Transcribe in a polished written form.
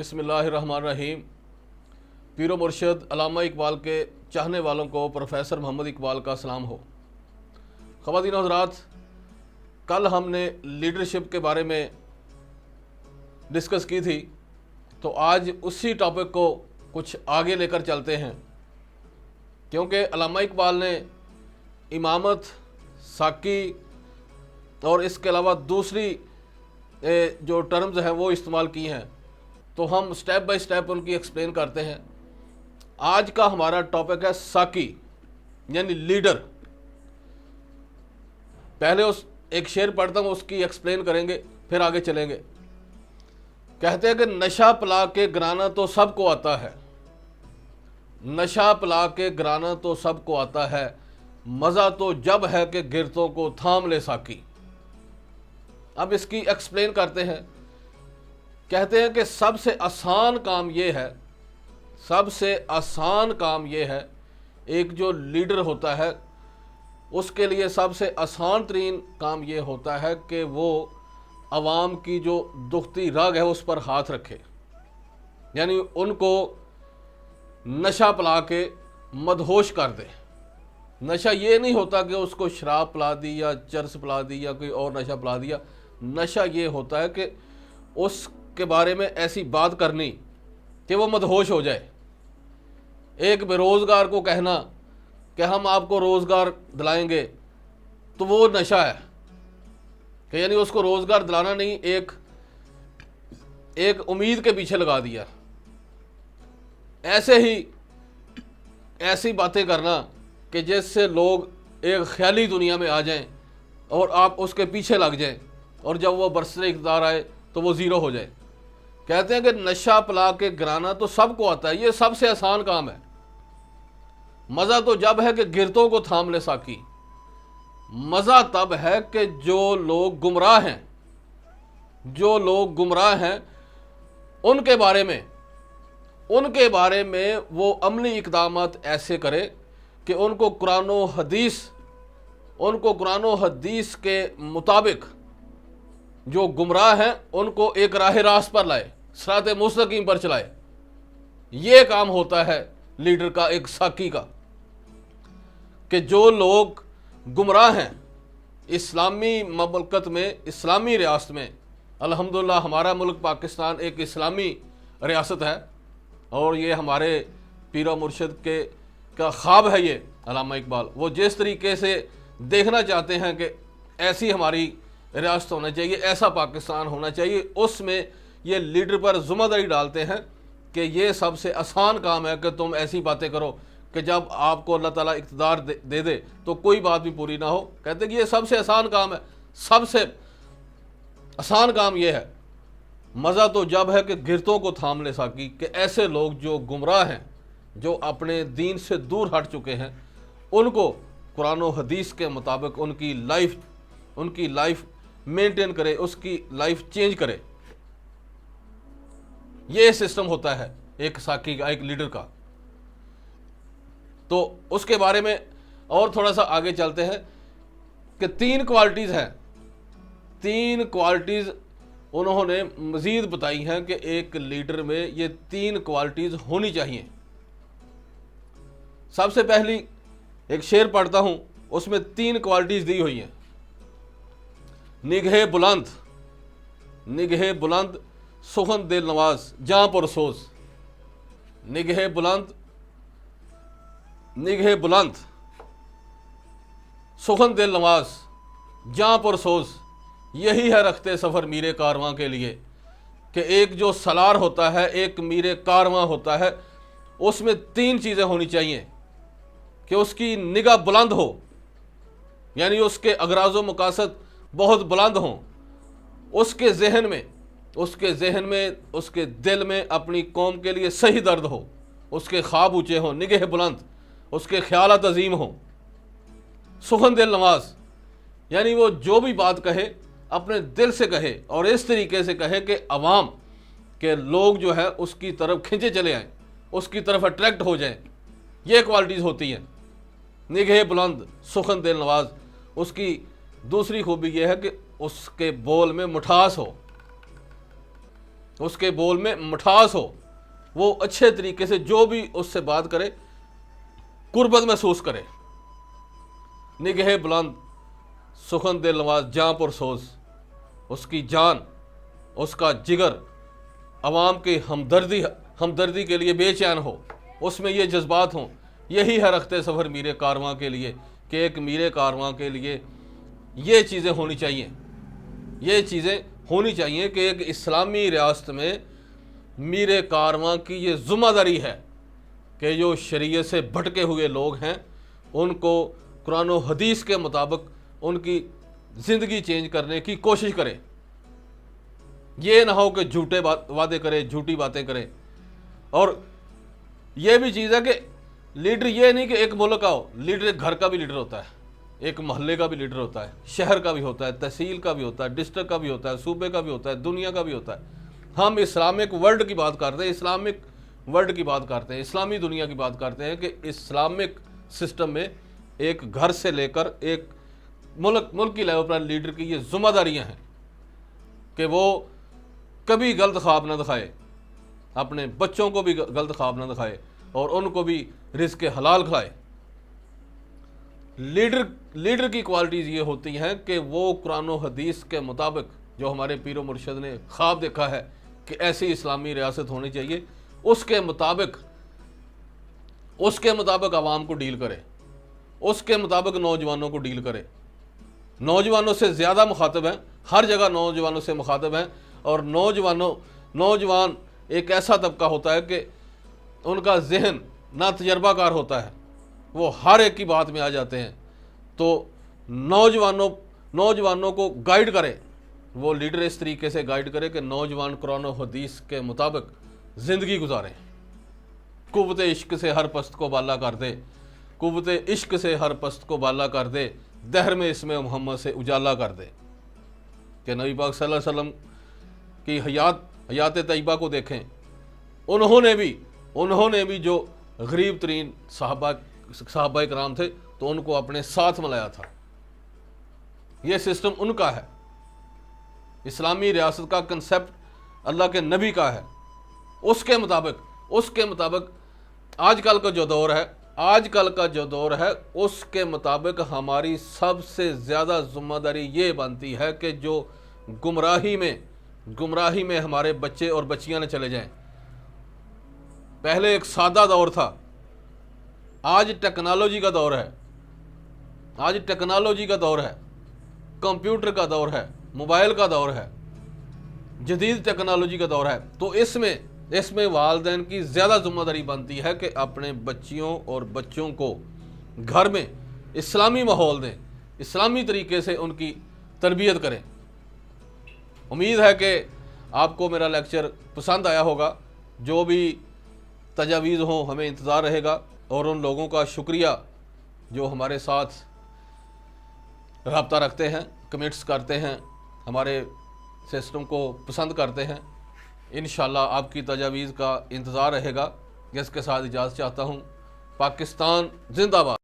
بسم اللہ الرحمن الرحیم۔ پیر و مرشد علامہ اقبال کے چاہنے والوں کو پروفیسر محمد اقبال کا سلام ہو۔ خواتین و حضرات، کل ہم نے لیڈرشپ کے بارے میں ڈسکس کی تھی، تو آج اسی ٹاپک کو کچھ آگے لے کر چلتے ہیں، کیونکہ علامہ اقبال نے امامت، ساقی اور اس کے علاوہ دوسری جو ٹرمز ہیں وہ استعمال کی ہیں، تو ہم سٹیپ بائی سٹیپ ان کی ایکسپلین کرتے ہیں۔ آج کا ہمارا ٹاپک ہے ساقی یعنی لیڈر۔ پہلے ایک شعر پڑھتا ہوں، اس کی ایکسپلین کریں گے، پھر آگے چلیں گے۔ کہتے ہیں کہ نشہ پلا کے گرانا تو سب کو آتا ہے، نشہ پلا کے گرانا تو سب کو آتا ہے، مزہ تو جب ہے کہ گرتوں کو تھام لے ساقی۔ اب اس کی ایکسپلین کرتے ہیں۔ کہتے ہیں کہ سب سے آسان کام یہ ہے، سب سے آسان کام یہ ہے، ایک جو لیڈر ہوتا ہے اس کے لیے سب سے آسان ترین کام یہ ہوتا ہے کہ وہ عوام کی جو دکھتی رگ ہے اس پر ہاتھ رکھے، یعنی ان کو نشہ پلا کے مدہوش کر دے۔ نشہ یہ نہیں ہوتا کہ اس کو شراب پلا دی یا چرس پلا دی یا کوئی اور نشہ پلا دیا۔ نشہ یہ ہوتا ہے کہ اس کے بارے میں ایسی بات کرنی کہ وہ مدہوش ہو جائے۔ ایک بے روزگار کو کہنا کہ ہم آپ کو روزگار دلائیں گے، تو وہ نشہ ہے کہ یعنی اس کو روزگار دلانا نہیں، ایک امید کے پیچھے لگا دیا۔ ایسے ہی ایسی باتیں کرنا کہ جس سے لوگ ایک خیالی دنیا میں آ جائیں اور آپ اس کے پیچھے لگ جائیں، اور جب وہ برسر اقتدار آئے تو وہ زیرو ہو جائے۔ کہتے ہیں کہ نشہ پلا کے گرانا تو سب کو آتا ہے، یہ سب سے آسان کام ہے، مزہ تو جب ہے کہ گرتوں کو تھام لے ساقی۔ مزہ تب ہے کہ جو لوگ گمراہ ہیں، جو لوگ گمراہ ہیں ان کے بارے میں وہ عملی اقدامات ایسے کرے کہ ان کو قرآن و حدیث کے مطابق جو گمراہ ہیں ان کو ایک راہ راست پر لائے، صراط مستقیم پر چلائے۔ یہ کام ہوتا ہے لیڈر کا، ایک ساقی کا، کہ جو لوگ گمراہ ہیں اسلامی مملکت میں، اسلامی ریاست میں۔ الحمدللہ ہمارا ملک پاکستان ایک اسلامی ریاست ہے، اور یہ ہمارے پیر و مرشد کا خواب ہے یہ علامہ اقبال۔ وہ جس طریقے سے دیکھنا چاہتے ہیں کہ ایسی ہماری ریاست ہونا چاہیے، ایسا پاکستان ہونا چاہیے، اس میں یہ لیڈر پر ذمہ داری ڈالتے ہیں کہ یہ سب سے آسان کام ہے کہ تم ایسی باتیں کرو کہ جب آپ کو اللہ تعالیٰ اقتدار دے دے تو کوئی بات بھی پوری نہ ہو۔ کہتے ہیں کہ یہ سب سے آسان کام ہے، سب سے آسان کام یہ ہے، مزہ تو جب ہے کہ گرتوں کو تھام لے ساقی، کہ ایسے لوگ جو گمراہ ہیں، جو اپنے دین سے دور ہٹ چکے ہیں، ان کو قرآن و حدیث کے مطابق ان کی لائف مینٹین کرے، اس کی لائف چینج کرے۔ یہ سسٹم ہوتا ہے ایک ساقی کا، ایک لیڈر کا۔ تو اس کے بارے میں اور تھوڑا سا آگے چلتے ہیں کہ 3 کوالٹیز ہیں، 3 کوالٹیز انہوں نے مزید بتائی ہیں کہ ایک لیڈر میں یہ 3 کوالٹیز ہونی چاہیے۔ سب سے پہلی ایک شعر پڑھتا ہوں، اس میں 3 کوالٹیز دی ہوئی ہیں۔ نگہ بلند سخن دل نواز جاں پر سوز۔ نگہ بلند سخن دل نواز جاں پر سوز، یہی ہے رکھتے سفر میرے کارواں کے لیے۔ کہ ایک جو سالار ہوتا ہے، ایک میرے کارواں ہوتا ہے، اس میں 3 چیزیں ہونی چاہیے کہ اس کی نگاہ بلند ہو، یعنی اس کے اغراض و مقاصد بہت بلند ہوں، اس کے ذہن میں، اس کے دل میں اپنی قوم کے لیے صحیح درد ہو، اس کے خواب اونچے ہوں، نگہ بلند، اس کے خیالات عظیم ہوں۔ سخن دل نواز، یعنی وہ جو بھی بات کہے اپنے دل سے کہے، اور اس طریقے سے کہے کہ عوام کے لوگ جو ہے اس کی طرف کھنچے چلے آئیں، اس کی طرف اٹریکٹ ہو جائیں۔ یہ کوالٹیز ہوتی ہیں، نگہ بلند، سخن دل نواز۔ اس کی دوسری خوبی یہ ہے کہ اس کے بول میں مٹھاس ہو، اس کے بول میں مٹھاس ہو، وہ اچھے طریقے سے جو بھی اس سے بات کرے قربت محسوس کرے۔ نگہ بلند سخن دل نواز جاں پر سوز، اس کی جان، اس کا جگر عوام کی ہمدردی کے لیے بے چین ہو، اس میں یہ جذبات ہوں۔ یہی ہے رخت سفر میر کارواں کے لیے، کہ ایک میر کارواں کے لیے یہ چیزیں ہونی چاہیے، یہ چیزیں ہونی چاہیے کہ ایک اسلامی ریاست میں میر کارواں کی یہ ذمہ داری ہے کہ جو شریعت سے بھٹکے ہوئے لوگ ہیں ان کو قرآن و حدیث کے مطابق ان کی زندگی چینج کرنے کی کوشش کرے۔ یہ نہ ہو کہ جھوٹے وعدے کرے، جھوٹی باتیں کرے۔ اور یہ بھی چیز ہے کہ لیڈر یہ نہیں کہ ایک ملک کا ہو، لیڈر ایک گھر کا بھی لیڈر ہوتا ہے، ایک محلے کا بھی لیڈر ہوتا ہے، شہر کا بھی ہوتا ہے، تحصیل کا بھی ہوتا ہے، ڈسٹرکٹ کا بھی ہوتا ہے، صوبے کا بھی ہوتا ہے، دنیا کا بھی ہوتا ہے۔ ہم اسلامک ورلڈ کی بات کرتے ہیں، اسلامک ورلڈ کی بات کرتے ہیں، اسلامی دنیا کی بات کرتے ہیں کہ اسلامک سسٹم میں ایک گھر سے لے کر ایک ملک کی لیول پر لیڈر کی یہ ذمہ داریاں ہیں کہ وہ کبھی غلط خواب نہ دکھائے، اپنے بچوں کو بھی غلط خواب نہ دکھائے اور ان کو بھی رزق حلال کھلائے۔ لیڈر کی کوالٹیز یہ ہوتی ہیں کہ وہ قرآن و حدیث کے مطابق جو ہمارے پیر و مرشد نے خواب دیکھا ہے کہ ایسی اسلامی ریاست ہونی چاہیے، اس کے مطابق عوام کو ڈیل کرے، اس کے مطابق نوجوانوں کو ڈیل کرے۔ نوجوانوں سے زیادہ مخاطب ہیں، ہر جگہ نوجوانوں سے مخاطب ہیں، اور نوجوان ایک ایسا طبقہ ہوتا ہے کہ ان کا ذہن نہ تجربہ کار ہوتا ہے، وہ ہر ایک کی بات میں آ جاتے ہیں۔ تو نوجوانوں کو گائیڈ کرے، وہ لیڈر اس طریقے سے گائیڈ کرے کہ نوجوان قرآن و حدیث کے مطابق زندگی گزاریں۔ قوت عشق سے ہر پست کو بالا کر دے، قوت عشق سے ہر پست کو بالا کر دے، دہر میں اسم محمد سے اجالا کر دے۔ کہ نبی پاک صلی اللہ علیہ وسلم کی حیات طیبہ کو دیکھیں، انہوں نے بھی جو غریب ترین صحابہ کرام تھے تو ان کو اپنے ساتھ ملایا تھا۔ یہ سسٹم ان کا ہے، اسلامی ریاست کا کنسپٹ اللہ کے نبی کا ہے۔ اس کے مطابق آج کل کا جو دور ہے اس کے مطابق ہماری سب سے زیادہ ذمہ داری یہ بنتی ہے کہ جو گمراہی میں ہمارے بچے اور بچیاں نہ چلے جائیں۔ پہلے ایک سادہ دور تھا، آج ٹیکنالوجی کا دور ہے، کمپیوٹر کا دور ہے، موبائل کا دور ہے، جدید ٹیکنالوجی کا دور ہے۔ تو اس میں والدین کی زیادہ ذمہ داری بنتی ہے کہ اپنے بچیوں اور بچوں کو گھر میں اسلامی ماحول دیں، اسلامی طریقے سے ان کی تربیت کریں۔ امید ہے کہ آپ کو میرا لیکچر پسند آیا ہوگا۔ جو بھی تجاویز ہوں ہمیں انتظار رہے گا، اور ان لوگوں کا شکریہ جو ہمارے ساتھ رابطہ رکھتے ہیں، کمنٹس کرتے ہیں، ہمارے سسٹم کو پسند کرتے ہیں۔ انشاءاللہ آپ کی تجاویز کا انتظار رہے گا۔ اس کے ساتھ اجازت چاہتا ہوں۔ پاکستان زندہ باد۔